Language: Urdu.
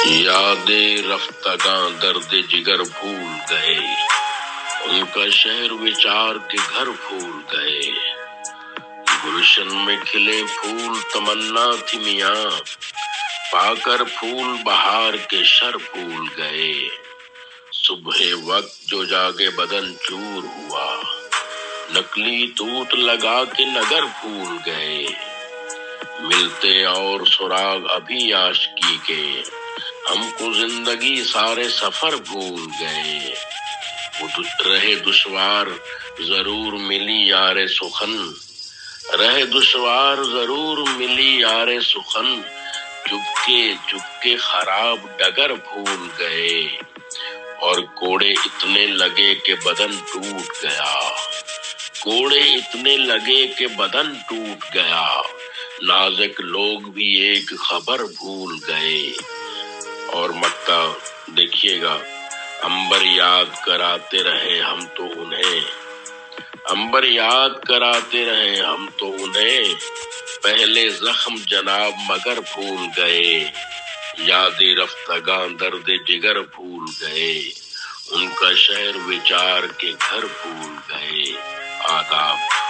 یادیں رفتگاں درد جگر بھول گئے، ان کا شہر وچار کے گھر پھول گئے۔ گلشن میں کھلے پھول تمنا تھی میاں، پا کر پھول بہار کے شر پھول گئے۔ صبح وقت جو جاگے بدن چور ہوا، نکلی توت لگا کے نگر پھول گئے۔ ملتے اور سراغ ابھی عاشقی کے، ہم کو زندگی سارے سفر بھول گئے۔ وہ رہے دشوار ضرور ملی یار سخن، رہے دشوار ضرور ملی یار سخن، چپکے خراب ڈگر بھول گئے۔ اور کوڑے اتنے لگے کہ بدن ٹوٹ گیا، کوڑے اتنے لگے کہ بدن ٹوٹ گیا۔ نازک لوگ بھی ایک خبر بھول گئے۔ اور مکہ دیکھیے گا، عنبر یاد کراتے رہے ہم تو انہیں، عنبر یاد کراتے رہے ہم تو انہیں، پہلے زخم جناب مگر بھول گئے۔ یادیں رفتگاں درد جگر بھول گئے، ان کا شہر وچار کے گھر بھول گئے۔ آداب۔